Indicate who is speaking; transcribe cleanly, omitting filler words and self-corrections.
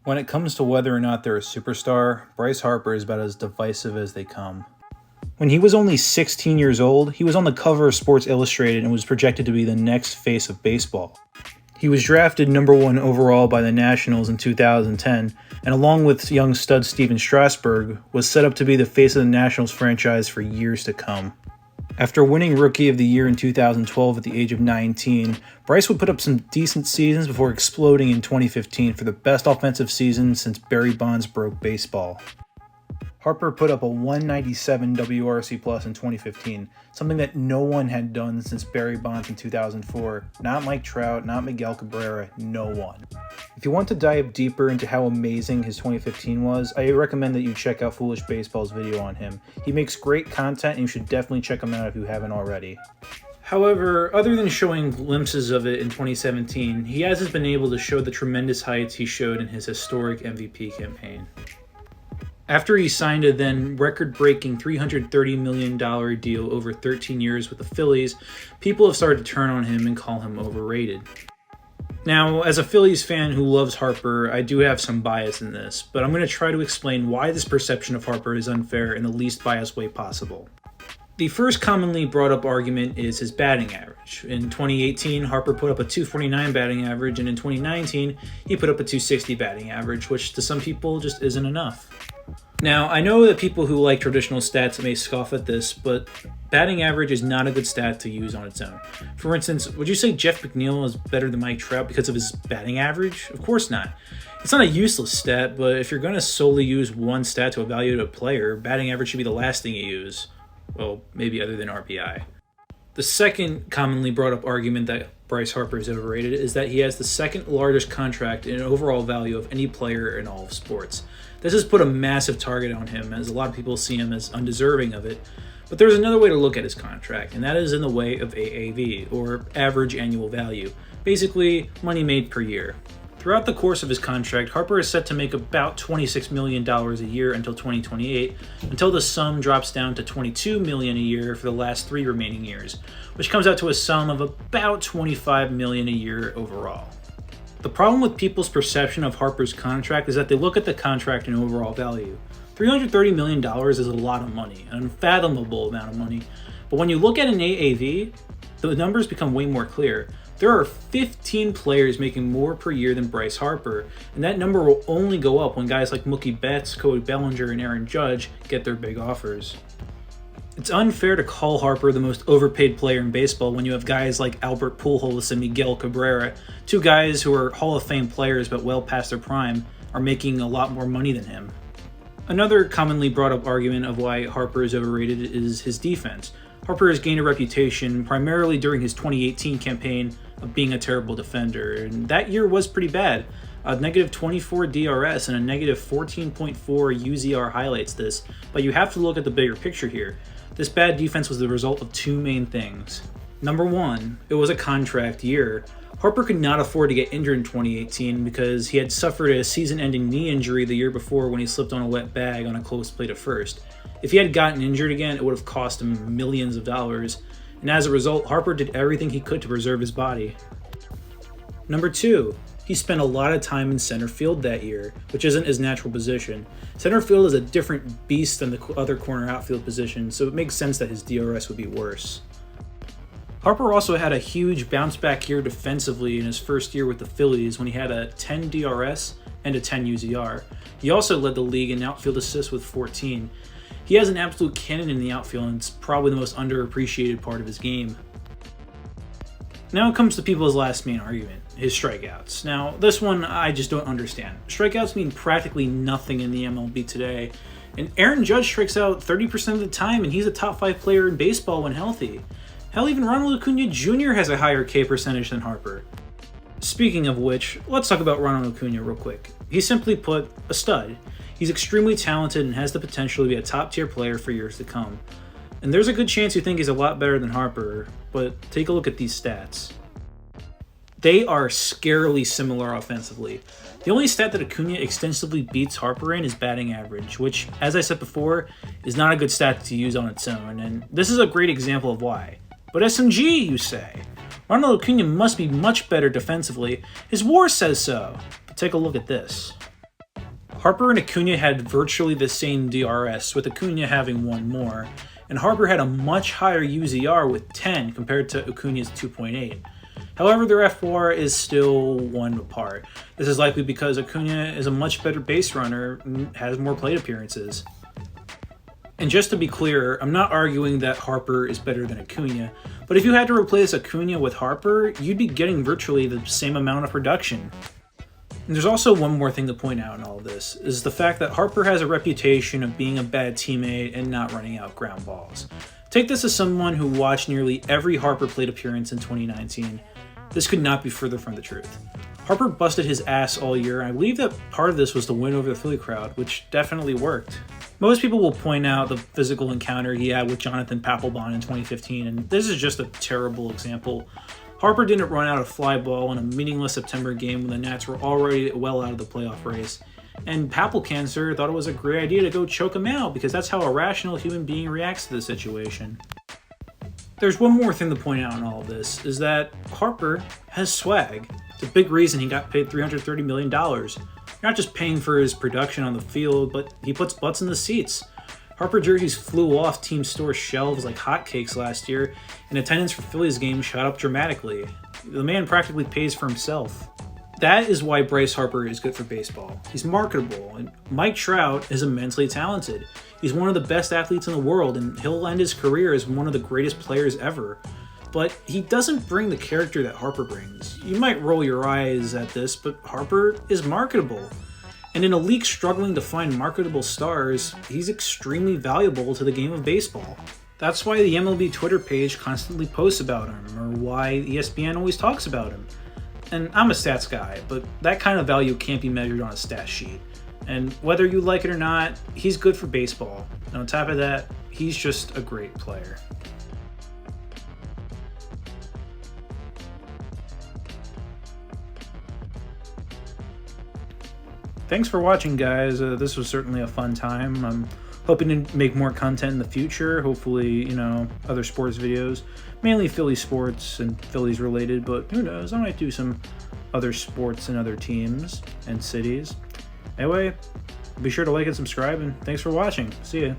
Speaker 1: When it comes to whether or not they're a superstar, Bryce Harper is about as divisive as they come. When he was only 16 years old, he was on the cover of Sports Illustrated and was projected to be the next face of baseball. He was drafted number 1 overall by the Nationals in 2010, and along with young stud Steven Strasburg, was set up to be the face of the Nationals franchise for years to come. After winning Rookie of the Year in 2012 at the age of 19, Bryce would put up some decent seasons before exploding in 2015 for the best offensive season since Barry Bonds broke baseball. Harper put up a 197 WRC plus in 2015, something that no one had done since Barry Bonds in 2004. Not Mike Trout, not Miguel Cabrera, no one. If you want to dive deeper into how amazing his 2015 was, I recommend that you check out Foolish Baseball's video on him. He makes great content and you should definitely check him out if you haven't already. However, other than showing glimpses of it in 2017, he hasn't been able to show the tremendous heights he showed in his historic MVP campaign. After he signed a then record-breaking $330 million deal over 13 years with the Phillies, people have started to turn on him and call him overrated. Now, as a Phillies fan who loves Harper, I do have some bias in this, but I'm going to try to explain why this perception of Harper is unfair in the least biased way possible. The first commonly brought up argument is his batting average. In 2018, Harper put up a .249 batting average, and in 2019, he put up a .260 batting average, which to some people just isn't enough. Now, I know that people who like traditional stats may scoff at this, but batting average is not a good stat to use on its own. For instance, would you say Jeff McNeil is better than Mike Trout because of his batting average? Of course not. It's not a useless stat, but if you're going to solely use one stat to evaluate a player, batting average should be the last thing you use. Well, maybe other than RPI. The second commonly brought up argument that Bryce Harper is overrated is that he has the second largest contract in overall value of any player in all of sports. This has put a massive target on him, as a lot of people see him as undeserving of it. But there's another way to look at his contract, and that is in the way of AAV, or average annual value. Basically, money made per year. Throughout the course of his contract, Harper is set to make about $26 million a year until 2028, until the sum drops down to $22 million a year for the last 3 remaining years, which comes out to a sum of about $25 million a year overall. The problem with people's perception of Harper's contract is that they look at the contract in overall value. $330 million is a lot of money, an unfathomable amount of money, but when you look at an AAV, the numbers become way more clear. There are 15 players making more per year than Bryce Harper, and that number will only go up when guys like Mookie Betts, Cody Bellinger, and Aaron Judge get their big offers. It's unfair to call Harper the most overpaid player in baseball when you have guys like Albert Pujols and Miguel Cabrera, 2 guys who are Hall of Fame players but well past their prime, are making a lot more money than him. Another commonly brought up argument of why Harper is overrated is his defense. Harper has gained a reputation primarily during his 2018 campaign of being a terrible defender, and that year was pretty bad. A negative 24 DRS and a negative 14.4 UZR highlights this, but you have to look at the bigger picture here. This bad defense was the result of 2 main things. Number 1, it was a contract year. Harper could not afford to get injured in 2018 because he had suffered a season-ending knee injury the year before when he slipped on a wet bag on a close play to first. If he had gotten injured again, it would have cost him millions of dollars, and as a result, Harper did everything he could to preserve his body. Number 2, he spent a lot of time in center field that year, which isn't his natural position. Center field is a different beast than the other corner outfield positions, so it makes sense that his DRS would be worse. Harper also had a huge bounce back year defensively in his first year with the Phillies when he had a 10 DRS and a 10 UZR. He also led the league in outfield assists with 14. He has an absolute cannon in the outfield, and it's probably the most underappreciated part of his game. Now it comes to people's last main argument, his strikeouts. Now, this one I just don't understand. Strikeouts mean practically nothing in the MLB today, and Aaron Judge strikes out 30% of the time, and he's a top 5 player in baseball when healthy. Hell, even Ronald Acuna Jr. has a higher K percentage than Harper. Speaking of which, let's talk about Ronald Acuna real quick. He's simply put, a stud. He's extremely talented and has the potential to be a top-tier player for years to come. And there's a good chance you think he's a lot better than Harper, but take a look at these stats. They are scarily similar offensively. The only stat that Acuna extensively beats Harper in is batting average, which, as I said before, is not a good stat to use on its own, and this is a great example of why. But SMG, you say? Ronald Acuna must be much better defensively. His WAR says so. But take a look at this. Harper and Acuna had virtually the same DRS, with Acuna having one more, and Harper had a much higher UZR with 10 compared to Acuna's 2.8. However, their F4 is still one apart. This is likely because Acuna is a much better base runner and has more plate appearances. And just to be clear, I'm not arguing that Harper is better than Acuna, but if you had to replace Acuna with Harper, you'd be getting virtually the same amount of production. And there's also one more thing to point out in all of this, is the fact that Harper has a reputation of being a bad teammate and not running out ground balls. Take this as someone who watched nearly every Harper plate appearance in 2019. This could not be further from the truth. Harper busted his ass all year, and I believe that part of this was to win over the Philly crowd, which definitely worked. Most people will point out the physical encounter he had with Jonathan Papelbon in 2015, and this is just a terrible example. Harper didn't run out a fly ball in a meaningless September game when the Nats were already well out of the playoff race, and Papel Cancer thought it was a great idea to go choke him out because that's how a rational human being reacts to the situation. There's one more thing to point out in all of this, is that Harper has swag. It's a big reason he got paid $330 million. You're not just paying for his production on the field, but he puts butts in the seats. Harper jerseys flew off team store shelves like hotcakes last year, and attendance for Phillies games shot up dramatically. The man practically pays for himself. That is why Bryce Harper is good for baseball. He's marketable, and Mike Trout is immensely talented. He's one of the best athletes in the world, and he'll end his career as one of the greatest players ever. But he doesn't bring the character that Harper brings. You might roll your eyes at this, but Harper is marketable. And in a league struggling to find marketable stars, he's extremely valuable to the game of baseball. That's why the MLB Twitter page constantly posts about him, or why ESPN always talks about him. And I'm a stats guy, but that kind of value can't be measured on a stat sheet. And whether you like it or not, he's good for baseball. And on top of that, he's just a great player. Thanks for watching, guys. This was certainly a fun time. I'm hoping to make more content in the future. Hopefully, other sports videos. Mainly Philly sports and Phillies related, but who knows? I might do some other sports and other teams and cities. Anyway, be sure to like and subscribe, and thanks for watching. See ya.